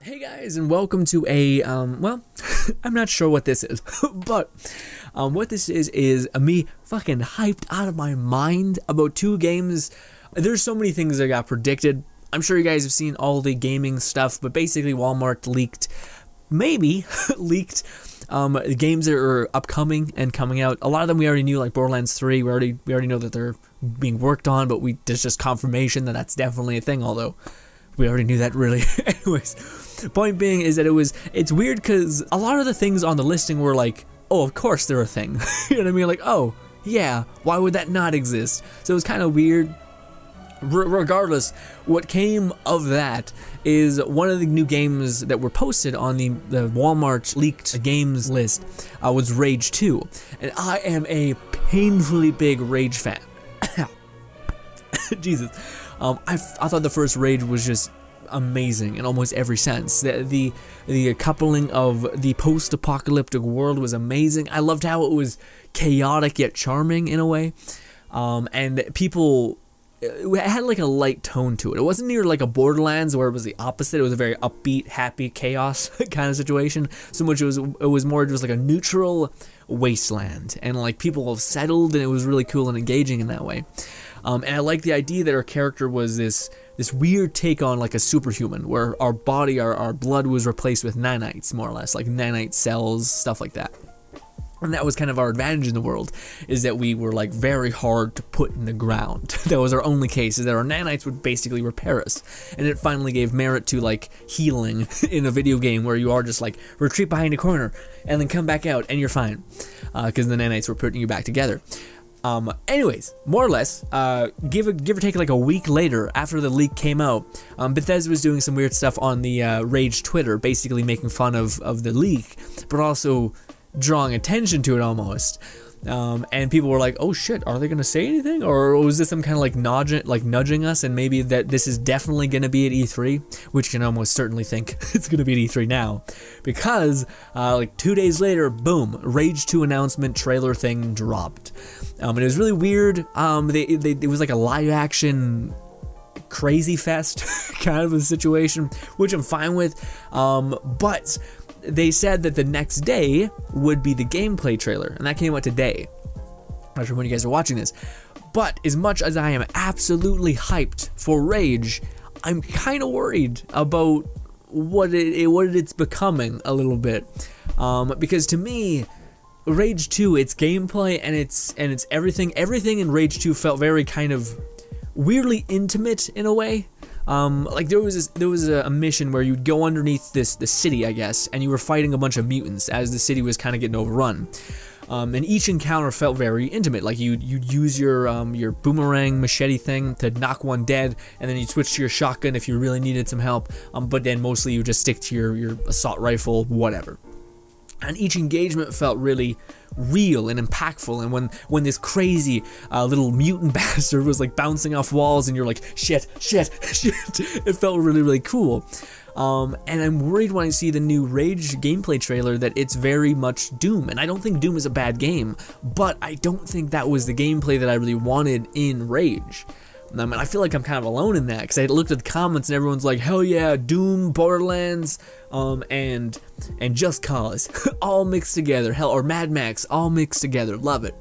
Hey guys, and welcome to a, well, I'm not sure what this is, but what this is me fucking hyped out of my mind about two games. There's so many things that got predicted. I'm sure you guys have seen all the gaming stuff, but basically Walmart leaked, maybe leaked, games that are upcoming and coming out. A lot of them we already knew, like Borderlands 3, we already know that they're being worked on, but there's just confirmation that that's definitely a thing, although we already knew that really. Anyways, point being is that it's weird because a lot of the things on the listing were like, oh, of course they're a thing. You know what I mean? Like, oh, yeah, why would that not exist? So it was kind of weird. Regardless, what came of that is one of the new games that were posted on the Walmart leaked games list was Rage 2. And I am a painfully big Rage fan. Jesus. I thought the first Rage was just amazing in almost every sense. The coupling of the post-apocalyptic world was amazing. I loved how it was chaotic yet charming in a way. And people, it had like a light tone to it. It wasn't near like a Borderlands where it was the opposite. It was a very upbeat, happy, chaos kind of situation. So much it was more just like a neutral wasteland. And like people have settled and it was really cool and engaging in that way. And I like the idea that our character was this weird take on like a superhuman, where our body, our blood was replaced with nanites, more or less, like nanite cells, stuff like that. And that was kind of our advantage in the world, is that we were like very hard to put in the ground. That was our only case, is that our nanites would basically repair us. And it finally gave merit to like healing in a video game where you are just like retreat behind a corner and then come back out and you're fine. Because the nanites were putting you back together. Anyways, more or less, give or take like a week later after the leak came out, Bethesda was doing some weird stuff on the Rage Twitter, basically making fun of the leak, but also drawing attention to it almost. And people were like, oh shit, are they gonna say anything? Or was this some kind of like nudging us, and maybe that this is definitely gonna be at E3, which you can almost certainly think it's gonna be at E3 now, because like 2 days later, boom, Rage 2 announcement trailer thing dropped. And it was really weird. It was like a live action crazy fest kind of a situation, which I'm fine with, but they said that the next day would be the gameplay trailer, and that came out today. I'm not sure when you guys are watching this, but as much as I am absolutely hyped for Rage, I'm kind of worried about what it's becoming a little bit, because to me, Rage 2, its gameplay and its everything in Rage 2 felt very kind of weirdly intimate in a way. Like there was a mission where you'd go underneath the city, I guess, and you were fighting a bunch of mutants as the city was kind of getting overrun. And each encounter felt very intimate. Like you'd use your boomerang machete thing to knock one dead, and then you'd switch to your shotgun if you really needed some help. But then mostly you just stick to your assault rifle, whatever. And each engagement felt really real and impactful, and when this crazy little mutant bastard was like bouncing off walls and you're like, shit, it felt really, really cool. And I'm worried when I see the new Rage gameplay trailer that it's very much Doom, and I don't think Doom is a bad game, but I don't think that was the gameplay that I really wanted in Rage. I mean, I feel like I'm kind of alone in that, because I looked at the comments and everyone's like, hell yeah, Doom, Borderlands, and Just Cause, all mixed together, hell, or Mad Max, all mixed together, love it.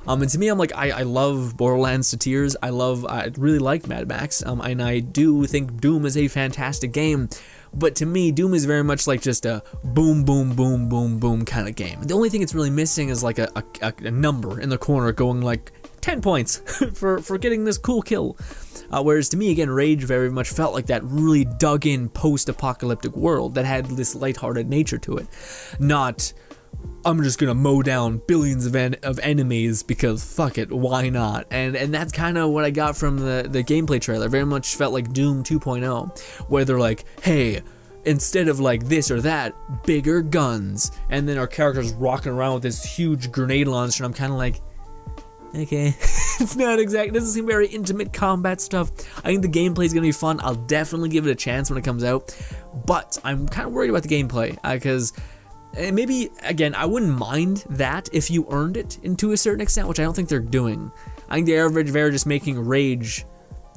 And to me, I'm like, I love Borderlands to tears, I really like Mad Max, and I do think Doom is a fantastic game, but to me, Doom is very much like just a boom, boom, boom, boom, boom kind of game. The only thing it's really missing is like a number in the corner going like, 10 points for getting this cool kill. Whereas to me, again, Rage very much felt like that really dug in post-apocalyptic world that had this lighthearted nature to it. Not, I'm just gonna mow down billions of enemies because fuck it, why not? And that's kind of what I got from the gameplay trailer. Very much felt like Doom 2.0, where they're like, hey, instead of like this or that, bigger guns. And then our character's rocking around with this huge grenade launcher, and I'm kind of like, okay, it's not exact. It doesn't seem very intimate combat stuff. I think the gameplay is gonna be fun. I'll definitely give it a chance when it comes out, but I'm kind of worried about the gameplay because maybe again I wouldn't mind that if you earned it to a certain extent, which I don't think they're doing. I think they're very just making Rage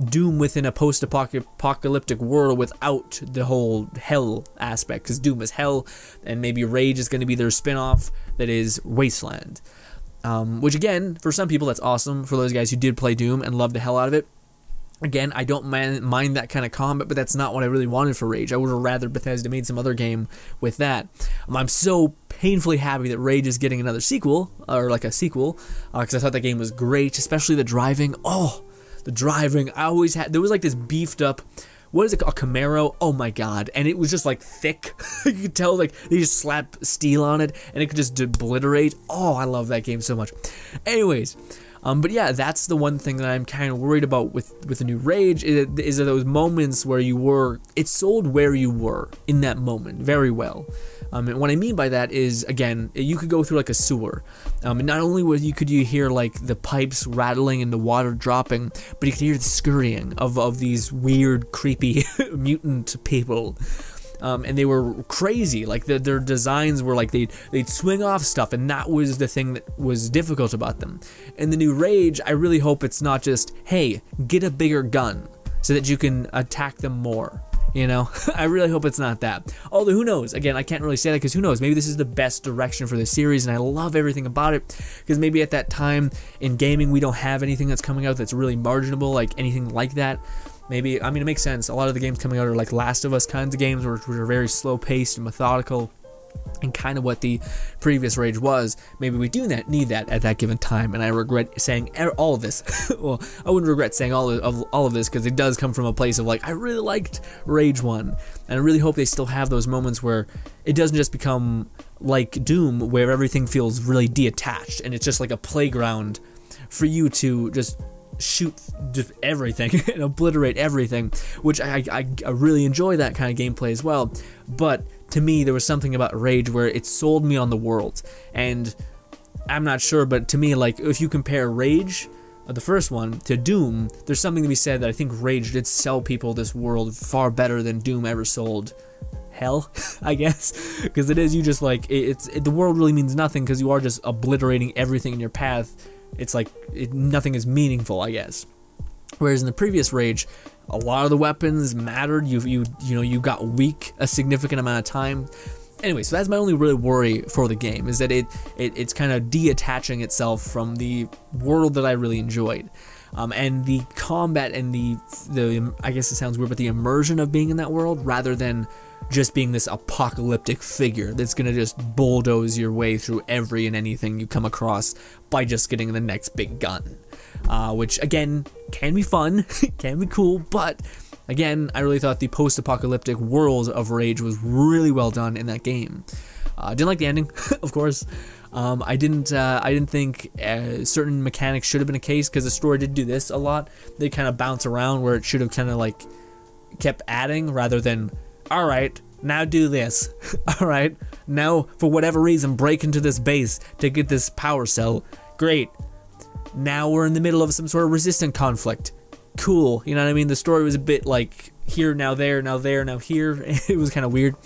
Doom within a post-apocalyptic world without the whole hell aspect, because Doom is hell, and maybe Rage is going to be their spin-off that is Wasteland. Which again, for some people that's awesome, for those guys who did play Doom and loved the hell out of it. Again, I don't mind that kind of combat, but that's not what I really wanted for Rage. I would have rather Bethesda made some other game with that. I'm so painfully happy that Rage is getting another sequel, or like a sequel, because I thought that game was great, especially the driving. Oh, the driving. I always had, there was like this beefed up, what is it called, a Camaro? Oh my god, and it was just like thick. You could tell like they just slap steel on it, and it could just obliterate. Oh, I love that game so much. Anyways, but yeah, that's the one thing that I'm kind of worried about with the new Rage, is those moments where it sold where you were in that moment very well. And what I mean by that is, again, you could go through like a sewer, and not only could you hear like the pipes rattling and the water dropping, but you could hear the scurrying of these weird, creepy mutant people. And they were crazy. Like their designs were like they'd swing off stuff, and that was the thing that was difficult about them. In the new Rage, I really hope it's not just, hey, get a bigger gun so that you can attack them more. You know, I really hope it's not that. Although, who knows? Again, I can't really say that, because who knows? Maybe this is the best direction for the series, and I love everything about it. Because maybe at that time in gaming, we don't have anything that's coming out that's really marginable, like anything like that. Maybe, I mean, it makes sense. A lot of the games coming out are like Last of Us kinds of games, which are very slow-paced and methodical, and kind of what the previous Rage was. Maybe we do need that at that given time, and I regret saying all of this. Well, I wouldn't regret saying all of this, because it does come from a place of like, I really liked Rage 1, and I really hope they still have those moments where it doesn't just become like Doom, where everything feels really detached, and it's just like a playground for you to just shoot just everything and obliterate everything, which I really enjoy that kind of gameplay as well. But to me, there was something about Rage where it sold me on the world, and I'm not sure, but to me, like, if you compare Rage, the first one, to Doom, there's something to be said that I think Rage did sell people this world far better than Doom ever sold hell, I guess, because it is, you just like, the world really means nothing, because you are just obliterating everything in your path. It's like, nothing is meaningful, I guess. Whereas in the previous Rage, a lot of the weapons mattered. You got weak a significant amount of time. Anyway, so that's my only really worry for the game, is that it's kind of detaching itself from the world that I really enjoyed. And the combat and the I guess it sounds weird, but the immersion of being in that world, rather than just being this apocalyptic figure that's gonna just bulldoze your way through every and anything you come across by just getting the next big gun. Which again can be fun, can be cool, but again, I really thought the post-apocalyptic world of Rage was really well done in that game. Didn't like the ending, of course. I didn't think certain mechanics should have been a case, because the story did do this a lot. They kind of bounce around where it should have kind of like kept adding, rather than, all right, now do this. All right, now for whatever reason break into this base to get this power cell. Great. Now we're in the middle of some sort of resistant conflict. Cool. You know what I mean? The story was a bit like here, now there, now there, now here. It was kind of weird.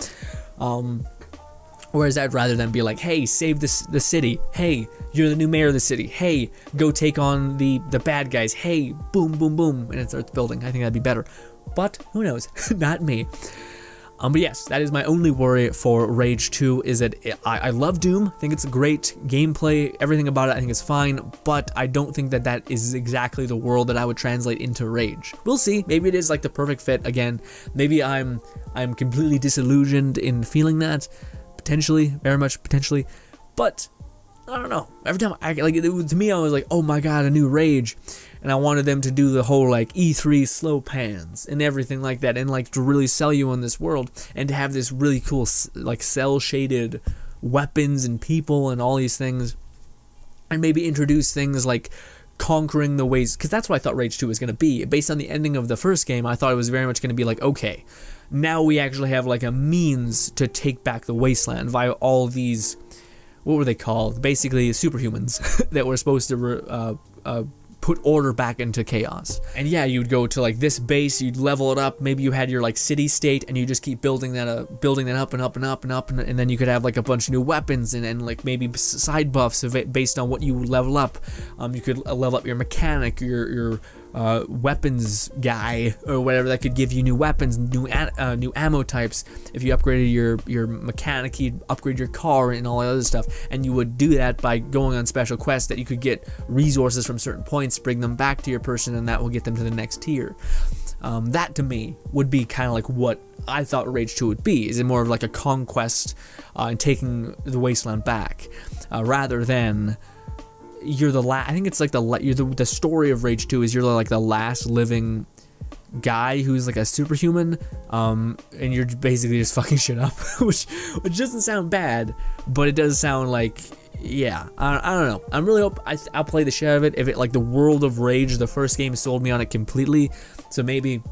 Whereas I'd rather than be like, hey, save the city. Hey, you're the new mayor of the city. Hey, go take on the bad guys. Hey, boom, boom, boom. And it starts building. I think that'd be better. But who knows? Not me. But yes, that is my only worry for Rage 2, is that I love Doom. I think it's a great gameplay. Everything about it I think is fine, but I don't think that that is exactly the world that I would translate into Rage. We'll see. Maybe it is like the perfect fit. Again, maybe I'm completely disillusioned in feeling that. Potentially, very much potentially, but I don't know. Every time to me, I was like, oh my god, a new Rage, and I wanted them to do the whole like E3 slow pans and everything like that, and like to really sell you on this world, and to have this really cool like cell shaded weapons and people and all these things, and maybe introduce things like conquering the ways, because that's what I thought Rage 2 was going to be. Based on the ending of the first game, I thought it was very much going to be like, okay, now we actually have like a means to take back the wasteland via all these, what were they called? Basically superhumans that were supposed to put order back into chaos. And yeah, you'd go to like this base, you'd level it up, maybe you had your like city state, and you just keep building that up and up and up and up, and then you could have like a bunch of new weapons and like maybe side buffs based on what you level up. You could level up your mechanic, your weapons guy or whatever that could give you new weapons, new ammo types. If you upgraded your mechanic, you'd upgrade your car and all that other stuff, and you would do that by going on special quests that you could get resources from certain points, bring them back to your person, and that will get them to the next tier. That to me would be kind of like what I thought Rage 2 would be. Is it more of like a conquest and taking the wasteland back, rather than you're the last. I think it's like the story of Rage 2 is you're like the last living guy who's like a superhuman, and you're basically just fucking shit up, which doesn't sound bad, but it does sound like, yeah, I don't know. I'm really hope I'll play the shit out of it. If it, like, the world of Rage, the first game sold me on it completely, so maybe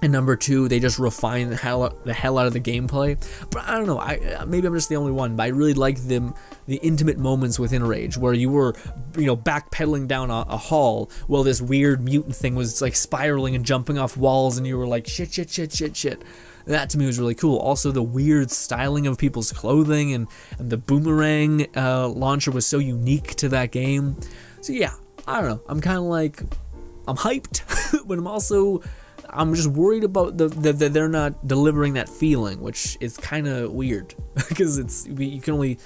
in number 2 they just refine the hell out of the gameplay. But I don't know, maybe I'm just the only one, but I really like the intimate moments within Rage where you were, you know, backpedaling down a hall while this weird mutant thing was like spiraling and jumping off walls, and you were like shit. That to me was really cool. Also, the weird styling of people's clothing and the boomerang launcher was so unique to that game. So yeah, I don't know. I'm kind of like, I'm hyped, but I'm just worried about that they're not delivering that feeling, which is kind of weird because you can only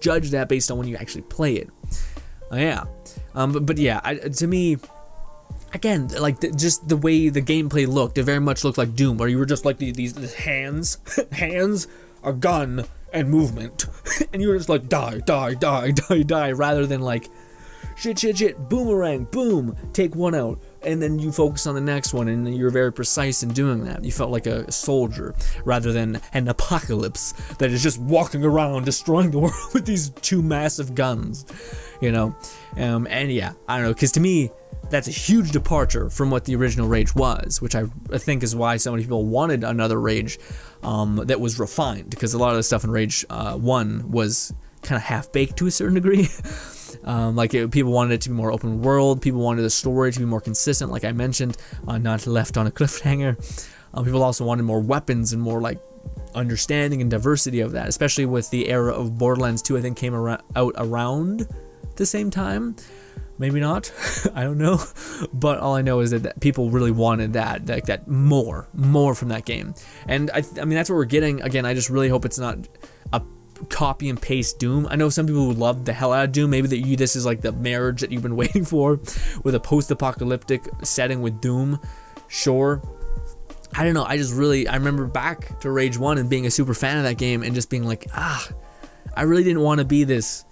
judge that based on when you actually play it. Yeah, but yeah, to me, again, like just the way the gameplay looked, it very much looked like Doom, where you were just like these hands, a gun, and movement, and you were just like die, rather than like shit, boomerang, boom, take one out, and then you focus on the next one, and you're very precise in doing that. You felt like a soldier rather than an apocalypse that is just walking around destroying the world with these 2 massive guns, you know. And yeah, I don't know, because to me that's a huge departure from what the original Rage was, which I think is why so many people wanted another Rage that was refined, because a lot of the stuff in Rage 1 was kind of half-baked to a certain degree. People wanted it to be more open world, people wanted the story to be more consistent, like I mentioned, not left on a cliffhanger. People also wanted more weapons and more like understanding and diversity of that, especially with the era of Borderlands 2, I think came out around the same time. Maybe not, I don't know, but all I know is that people really wanted that more from that game, and I mean that's what we're getting. Again, I just really hope it's not a copy and paste Doom. I know some people would love the hell out of Doom. Maybe this is like the marriage that you've been waiting for, with a post-apocalyptic setting with Doom. Sure, I don't know. I remember back to Rage 1 and being a super fan of that game and just being like, I really didn't want to be this.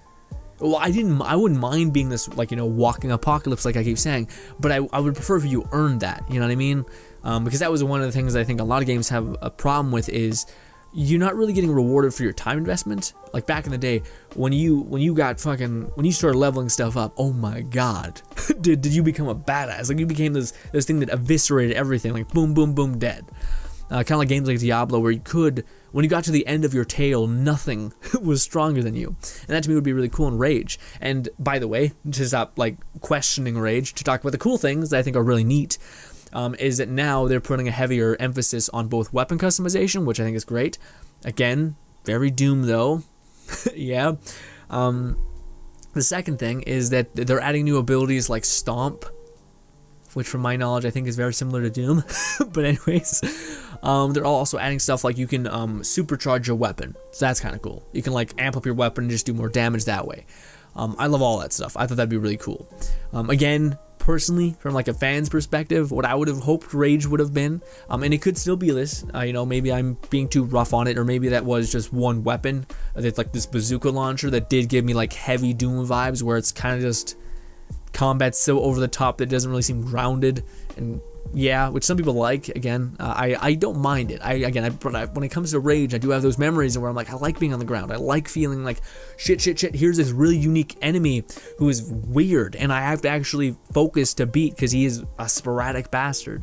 Well, I wouldn't mind being this, like, you know, walking apocalypse, like I keep saying, but I would prefer if you earned that, you know what I mean? Because that was one of the things I think a lot of games have a problem with, is you're not really getting rewarded for your time investment. Like back in the day, when you started leveling stuff up, oh my god, did you become a badass? Like, you became this thing that eviscerated everything, like boom, boom, boom, dead. Kind of like games like Diablo, where when you got to the end of your tail, nothing was stronger than you. And that to me would be really cool in Rage. And by the way, to stop like questioning Rage, to talk about the cool things that I think are really neat, is that now they're putting a heavier emphasis on both weapon customization, which I think is great. Again, very Doom though. Yeah. The second thing is that they're adding new abilities like Stomp, which from my knowledge I think is very similar to Doom. But anyways, they're also adding stuff like you can supercharge your weapon, so that's kind of cool. You can like amp up your weapon and just do more damage that way. I love all that stuff. I thought that'd be really cool. Again, personally, from like a fan's perspective, what I would have hoped Rage would have been, and it could still be this, you know, maybe I'm being too rough on it, or maybe that was just one weapon, that's like this bazooka launcher that did give me like heavy Doom vibes, where it's kind of just combat so over the top that it doesn't really seem grounded, and yeah, which some people like. Again, I don't mind it. When it comes to Rage, I do have those memories where I'm like, I like being on the ground. I like feeling like shit. Here's this really unique enemy who is weird, and I have to actually focus to beat because he is a sporadic bastard.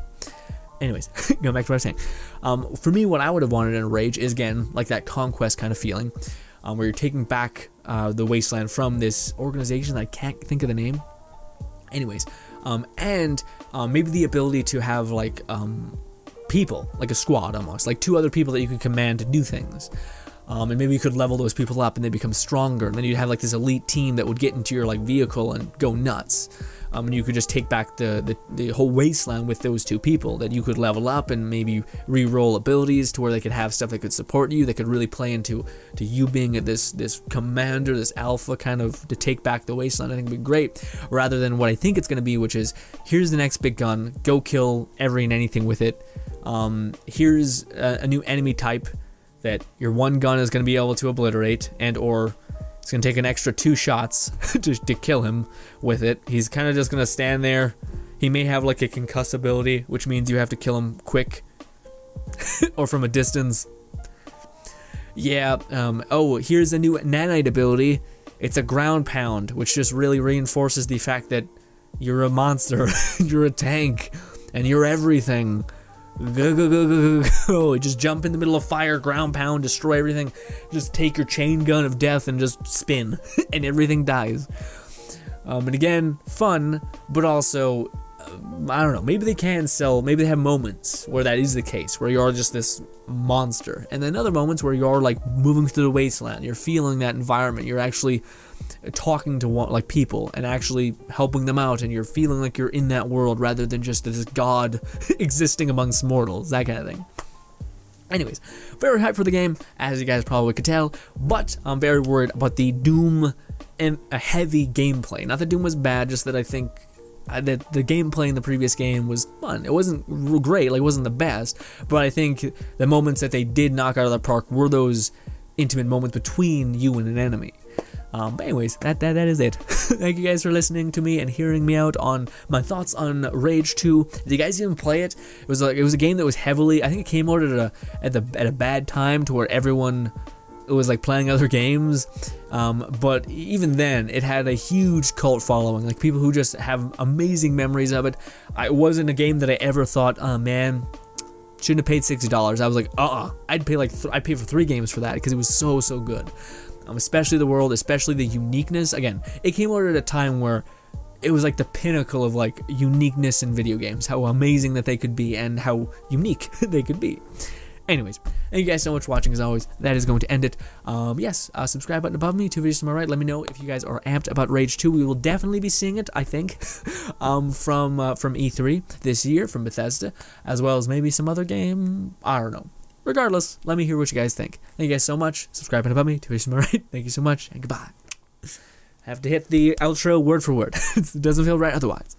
Anyways, going back to what I was saying. For me, what I would have wanted in Rage is, again, like that conquest kind of feeling, where you're taking back the wasteland from this organization that I can't think of the name. Anyways, and maybe the ability to have like people, like a squad almost, like 2 other people that you can command to do things. And maybe you could level those people up and they become stronger. And then you'd have like this elite team that would get into your like vehicle and go nuts. And you could just take back the whole wasteland with those 2 people that you could level up and maybe re-roll abilities to where they could have stuff that could support you, that could really play into you being this commander, this alpha kind of to take back the wasteland. I think would be great, rather than what I think it's going to be, which is here's the next big gun, go kill every and anything with it. Here's a new enemy type that your one gun is going to be able to obliterate, and or it's going to take an extra 2 shots to kill him with it. He's kind of just going to stand there. He may have like a concuss ability, which means you have to kill him quick or from a distance. Yeah, oh, here's a new nanite ability. It's a ground pound, which just really reinforces the fact that you're a monster, you're a tank, and you're everything. Go, go, go, go, go, go. Just jump in the middle of fire, ground pound, destroy everything. Just take your chain gun of death and just spin, and everything dies. And again, fun, but also, I don't know, maybe they can sell, maybe they have moments where that is the case, where you're just this monster. And then other moments where you're like moving through the wasteland, you're feeling that environment, you're actually talking to like people and actually helping them out, and you're feeling like you're in that world rather than just this god existing amongst mortals, that kind of thing. Anyways, very hyped for the game, as you guys probably could tell, but I'm very worried about the Doom and a heavy gameplay. Not that Doom was bad, just that I think that the gameplay in the previous game was fun. It wasn't great, like it wasn't the best, but I think the moments that they did knock out of the park were those intimate moments between you and an enemy. But anyways, that is it. Thank you guys for listening to me and hearing me out on my thoughts on Rage 2. Did you guys even play it? It was a game that was heavily, I think it came out at a bad time to where everyone was like playing other games. But even then, it had a huge cult following, like people who just have amazing memories of it. It wasn't a game that I ever thought, oh man, shouldn't have paid $60. I was like, I'd pay for 3 games for that because it was so good. Especially the world, especially the uniqueness. Again, it came out at a time where it was like the pinnacle of like uniqueness in video games, how amazing that they could be and how unique they could be. Anyways, thank you guys so much for watching. As always, that is going to end it. Yes, subscribe button above me, 2 videos to my right. Let me know if you guys are amped about Rage 2. We will definitely be seeing it, I think, from E3 this year, from Bethesda, as well as maybe some other game. I don't know. Regardless, let me hear what you guys think. Thank you guys so much. Subscribe button above me, 2 videos to my right. Thank you so much, and goodbye. I have to hit the outro word for word. It doesn't feel right otherwise.